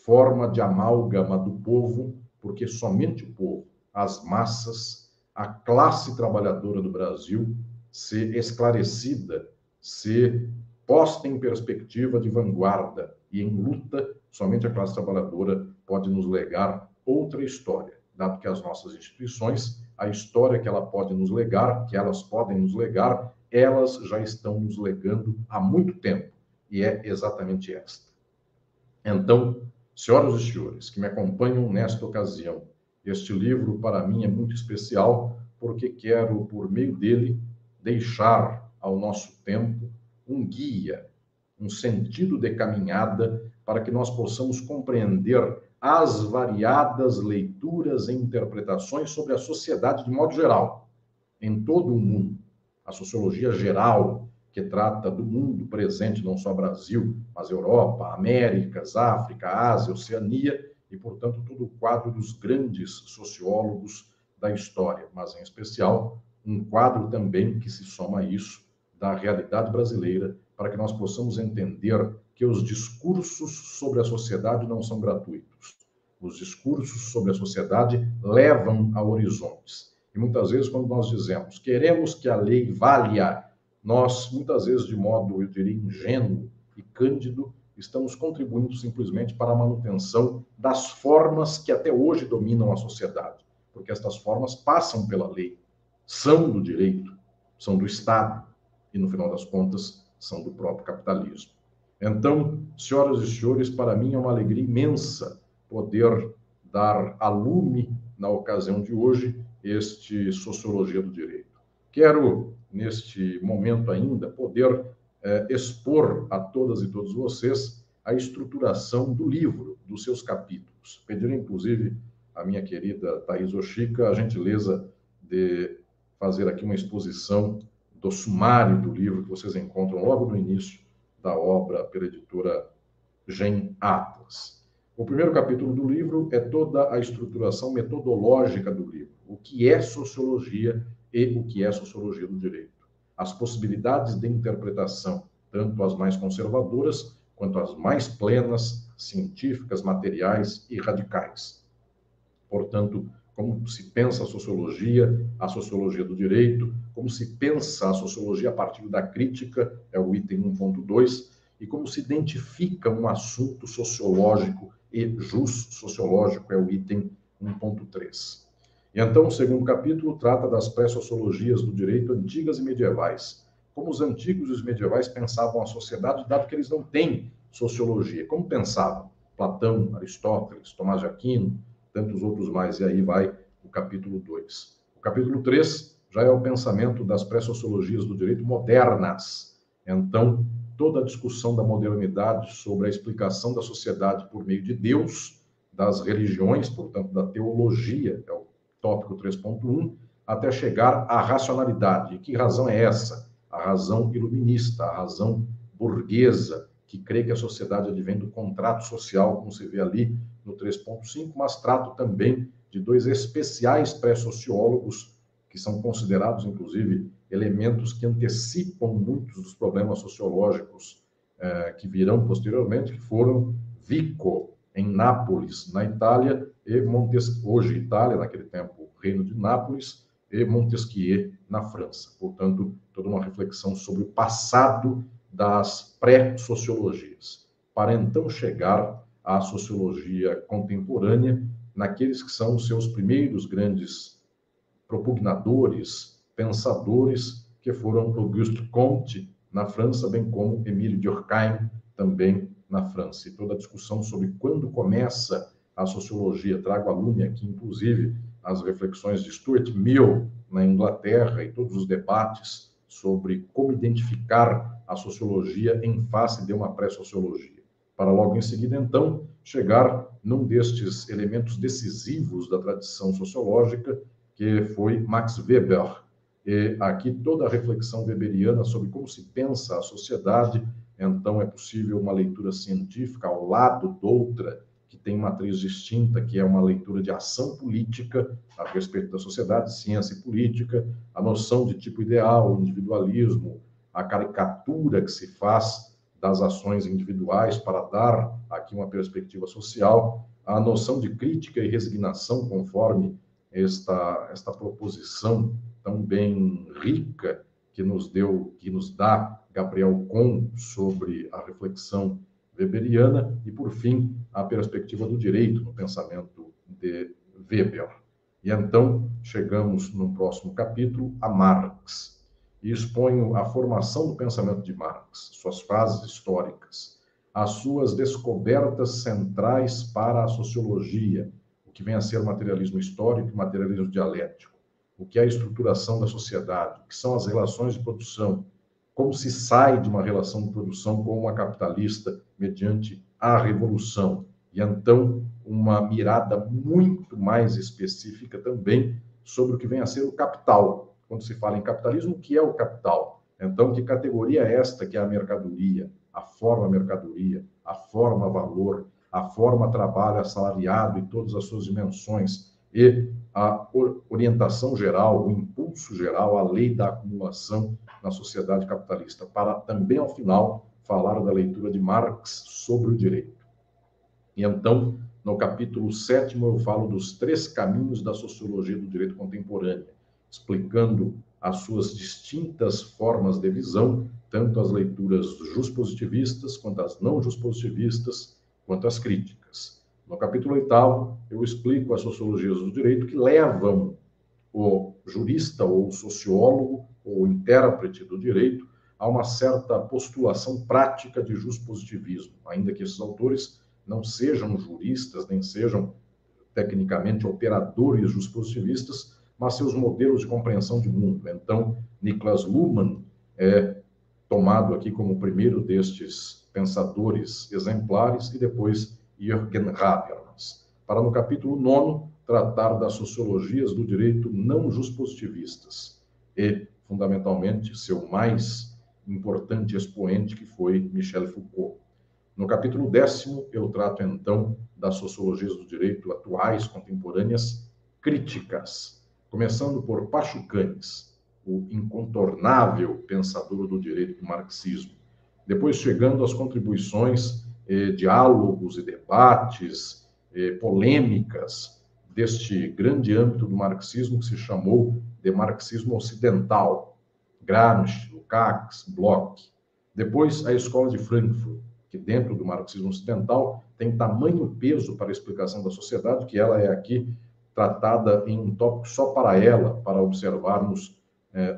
forma de amálgama do povo, porque somente o povo, as massas, a classe trabalhadora do Brasil, se esclarecida, se posta em perspectiva de vanguarda e em luta, somente a classe trabalhadora pode nos legar outra história, dado que as nossas instituições, a história que ela pode nos legar, que elas podem nos legar, elas já estão nos legando há muito tempo, e é exatamente esta. Então, senhoras e senhores que me acompanham nesta ocasião, este livro para mim é muito especial, porque quero, por meio dele, deixar ao nosso tempo um guia, um sentido de caminhada para que nós possamos compreender as variadas leituras e interpretações sobre a sociedade de modo geral, em todo o mundo. A sociologia geral, que trata do mundo presente, não só Brasil, mas Europa, Américas, África, Ásia, Oceania, e, portanto, todo o quadro dos grandes sociólogos da história, mas, em especial, um quadro também que se soma a isso da realidade brasileira, para que nós possamos entender que os discursos sobre a sociedade não são gratuitos. Os discursos sobre a sociedade levam a horizontes. E muitas vezes, quando nós dizemos queremos que a lei valha, nós, muitas vezes, de modo, eu diria, ingênuo e cândido, estamos contribuindo simplesmente para a manutenção das formas que até hoje dominam a sociedade, porque estas formas passam pela lei, são do direito, são do Estado e, no final das contas, são do próprio capitalismo. Então, senhoras e senhores, para mim é uma alegria imensa poder dar a lume, na ocasião de hoje, este Sociologia do Direito. Quero, neste momento ainda, poder expor a todas e todos vocês a estruturação do livro, dos seus capítulos. Pedir, inclusive, à minha querida Thaís Oshika a gentileza de fazer aqui uma exposição do sumário do livro que vocês encontram logo no início da obra pela editora Gen Atlas. O primeiro capítulo do livro é toda a estruturação metodológica do livro, o que é sociologia e o que é sociologia do direito. As possibilidades de interpretação, tanto as mais conservadoras quanto as mais plenas, científicas, materiais e radicais. Portanto, como se pensa a sociologia do direito, como se pensa a sociologia a partir da crítica, é o item 1.2, e como se identifica um assunto sociológico e sociológico, é o item 1.3. E então, o segundo capítulo trata das pré-sociologias do direito antigas e medievais. Como os antigos e os medievais pensavam a sociedade, dado que eles não têm sociologia. Como pensavam? Platão, Aristóteles, Tomás de Aquino, tantos outros mais. E aí vai o capítulo 2. O capítulo 3 já é o pensamento das pré-sociologias do direito modernas. Então, toda a discussão da modernidade sobre a explicação da sociedade por meio de Deus, das religiões, portanto, da teologia, é o tópico 3.1, até chegar à racionalidade. E que razão é essa? A razão iluminista, a razão burguesa, que crê que a sociedade advém do contrato social, como se vê ali no 3.5, mas trato também de dois especiais pré-sociólogos, que são considerados, inclusive, elementos que antecipam muitos dos problemas sociológicos que virão posteriormente, que foram Vico, em Nápoles, na Itália, e hoje Itália, naquele tempo, Reino de Nápoles, e Montesquieu, na França. Portanto, toda uma reflexão sobre o passado das pré-sociologias, para então chegar à sociologia contemporânea, naqueles que são os seus primeiros grandes propugnadores, pensadores, que foram Auguste Comte, na França, bem como Émile Durkheim, também na França. E toda a discussão sobre quando começa a sociologia, trago à lume aqui, inclusive, as reflexões de Stuart Mill, na Inglaterra, e todos os debates sobre como identificar a sociologia em face de uma pré-sociologia. Para logo em seguida, então, chegar num destes elementos decisivos da tradição sociológica, que foi Max Weber. E aqui toda a reflexão weberiana sobre como se pensa a sociedade, então é possível uma leitura científica ao lado de outra, que tem matriz distinta, que é uma leitura de ação política a respeito da sociedade, ciência e política, a noção de tipo ideal, o individualismo, a caricatura que se faz das ações individuais para dar aqui uma perspectiva social, a noção de crítica e resignação, conforme esta proposição tão bem rica que nos dá Gabriel Kohn sobre a reflexão weberiana, e, por fim, a perspectiva do direito no pensamento de Weber. E então chegamos no próximo capítulo a Marx, e exponho a formação do pensamento de Marx, suas fases históricas, as suas descobertas centrais para a sociologia, o que vem a ser o materialismo histórico e o materialismo dialético, o que é a estruturação da sociedade, o que são as relações de produção, como se sai de uma relação de produção com uma capitalista mediante a revolução. E então uma mirada muito mais específica também sobre o que vem a ser o capital. Quando se fala em capitalismo, o que é o capital? Então, que categoria é esta que é a mercadoria, a forma mercadoria, a forma valor, a forma trabalho assalariado e todas as suas dimensões, e a orientação geral, o impulso geral, a lei da acumulação na sociedade capitalista, para também, ao final, falar da leitura de Marx sobre o direito. E então, no capítulo 7º, eu falo dos 3 caminhos da sociologia do direito contemporânea, explicando as suas distintas formas de visão, tanto as leituras juspositivistas, quanto as não juspositivistas, quanto as críticas. No capítulo 8º, eu explico as sociologias do direito que levam o jurista ou o sociólogo ou o intérprete do direito a uma certa postulação prática de juspositivismo, ainda que esses autores não sejam juristas, nem sejam tecnicamente operadores juspositivistas, mas seus modelos de compreensão de mundo. Então, Niklas Luhmann é tomado aqui como o primeiro destes pensadores exemplares, e depois Jürgen Habermas, para no capítulo 9º tratar das sociologias do direito não juspositivistas e, fundamentalmente, seu mais importante expoente, que foi Michel Foucault. No capítulo 10º, eu trato, então, das sociologias do direito atuais, contemporâneas, críticas, começando por Pachucanes, o incontornável pensador do direito do marxismo, depois chegando às contribuições, diálogos e debates, polêmicas deste grande âmbito do marxismo que se chamou de marxismo ocidental, Gramsci, Lukács, Bloch. Depois, a Escola de Frankfurt, que dentro do marxismo ocidental tem tamanho peso para a explicação da sociedade, que ela é aqui tratada em um tópico só para ela, para observarmos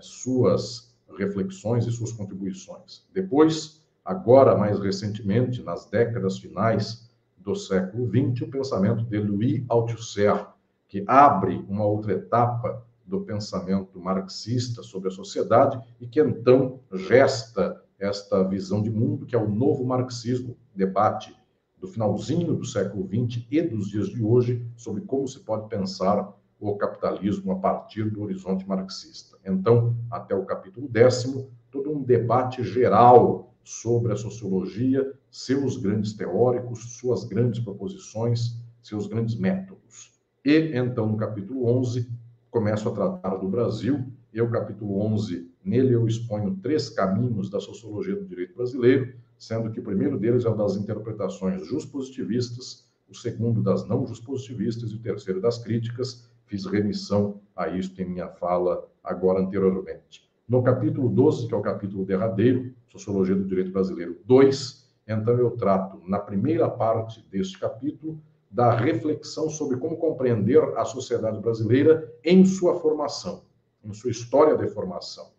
suas reflexões e suas contribuições. Depois, agora mais recentemente, nas décadas finais do século XX, o pensamento de Louis Althusser, que abre uma outra etapa do pensamento marxista sobre a sociedade e que então gesta esta visão de mundo, que é o novo marxismo, debate do finalzinho do século XX e dos dias de hoje, sobre como se pode pensar o capitalismo a partir do horizonte marxista. Então, até o capítulo 10º, todo um debate geral sobre a sociologia, seus grandes teóricos, suas grandes proposições, seus grandes métodos. E, então, no capítulo 11, começo a tratar do Brasil, e o capítulo 11, nele eu exponho 3 caminhos da sociologia do direito brasileiro, sendo que o primeiro deles é o das interpretações juspositivistas, o segundo das não juspositivistas e o terceiro das críticas. Fiz remissão a isto em minha fala agora anteriormente. No capítulo 12, que é o capítulo derradeiro, Sociologia do Direito Brasileiro 2, então eu trato, na primeira parte deste capítulo, da reflexão sobre como compreender a sociedade brasileira em sua formação, em sua história de formação.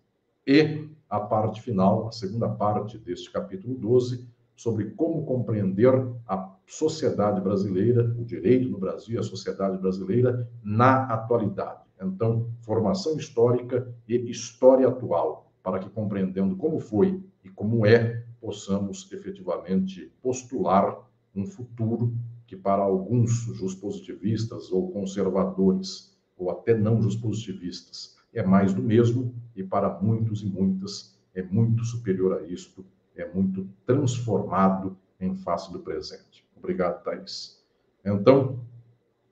e a parte final, a segunda parte deste capítulo 12, sobre como compreender a sociedade brasileira, o direito no Brasil e a sociedade brasileira na atualidade. Então, formação histórica e história atual, para que, compreendendo como foi e como é, possamos efetivamente postular um futuro que, para alguns juspositivistas ou conservadores, ou até não juspositivistas, é mais do mesmo, e para muitos e muitas é muito superior a isto, é muito transformado em face do presente. Obrigado, Thaís. Então,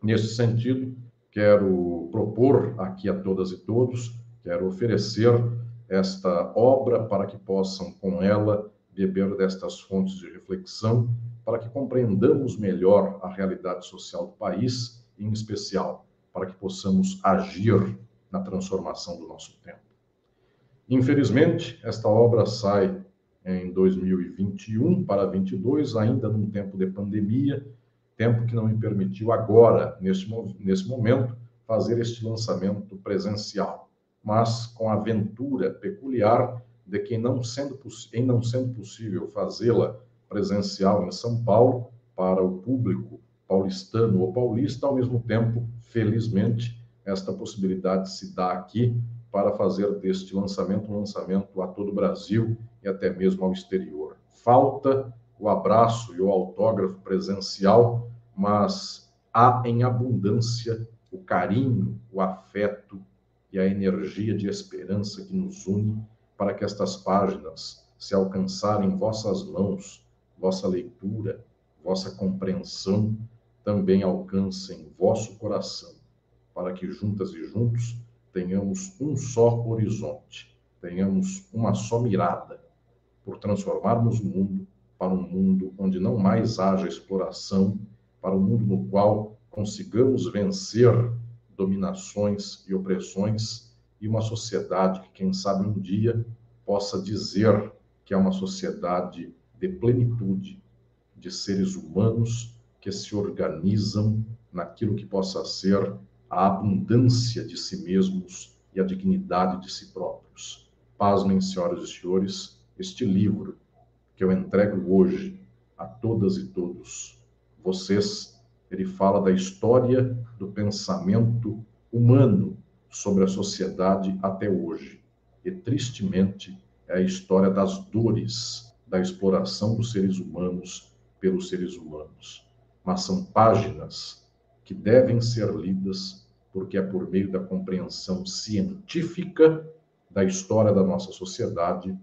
nesse sentido, quero propor aqui a todas e todos, quero oferecer esta obra para que possam, com ela, beber destas fontes de reflexão, para que compreendamos melhor a realidade social do país, em especial, para que possamos agir na transformação do nosso tempo. Infelizmente, esta obra sai em 2021 para 22, ainda num tempo de pandemia, tempo que não me permitiu agora, nesse momento, fazer este lançamento presencial, mas com a aventura peculiar de que, em não sendo possível fazê-la presencial em São Paulo, para o público paulistano ou paulista, ao mesmo tempo, felizmente, esta possibilidade se dá aqui para fazer deste lançamento um lançamento a todo o Brasil e até mesmo ao exterior. Falta o abraço e o autógrafo presencial, mas há em abundância o carinho, o afeto e a energia de esperança que nos une para que estas páginas, se alcançarem vossas mãos, vossa leitura, vossa compreensão, também alcancem vosso coração, para que juntas e juntos tenhamos um só horizonte, tenhamos uma só mirada, por transformarmos o mundo para um mundo onde não mais haja exploração, para um mundo no qual consigamos vencer dominações e opressões, e uma sociedade que, quem sabe, um dia possa dizer que é uma sociedade de plenitude, de seres humanos que se organizam naquilo que possa ser a abundância de si mesmos e a dignidade de si próprios. Pasmem, senhoras e senhores, este livro que eu entrego hoje a todas e todos vocês, ele fala da história do pensamento humano sobre a sociedade até hoje. E, tristemente, é a história das dores da exploração dos seres humanos pelos seres humanos. Mas são páginas que devem ser lidas, porque é por meio da compreensão científica da história da nossa sociedade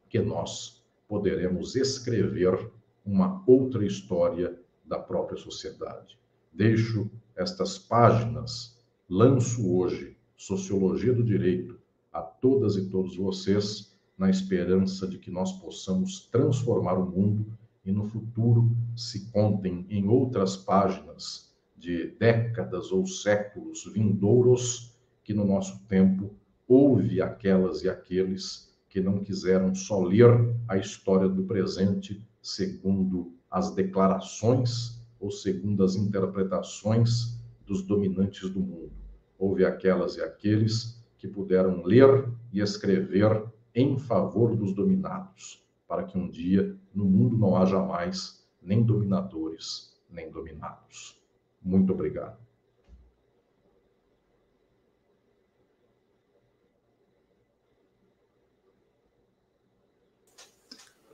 que nós poderemos escrever uma outra história da própria sociedade. Deixo estas páginas, lanço hoje Sociologia do Direito a todas e todos vocês, na esperança de que nós possamos transformar o mundo e no futuro se contem em outras páginas de décadas ou séculos vindouros que no nosso tempo houve aquelas e aqueles que não quiseram só ler a história do presente segundo as declarações ou segundo as interpretações dos dominantes do mundo. Houve aquelas e aqueles que puderam ler e escrever em favor dos dominados, para que um dia no mundo não haja mais nem dominadores, nem dominados. Muito obrigado.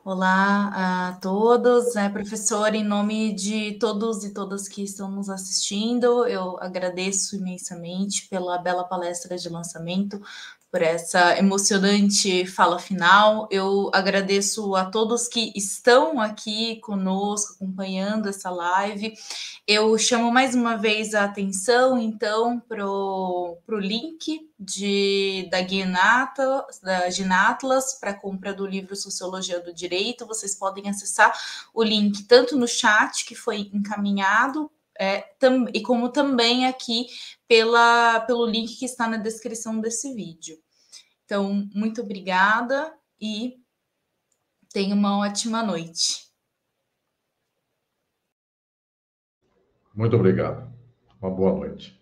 Olá a todos, professor, em nome de todos e todas que estão nos assistindo, eu agradeço imensamente pela bela palestra de lançamento, por essa emocionante fala final. Eu agradeço a todos que estão aqui conosco, acompanhando essa live. Eu chamo mais uma vez a atenção, então, para o link da Ginatlas para compra do livro Sociologia do Direito. Vocês podem acessar o link tanto no chat, que foi encaminhado, e como também aqui pelo link que está na descrição desse vídeo. Então, muito obrigada e tenha uma ótima noite. Muito obrigado. Uma boa noite.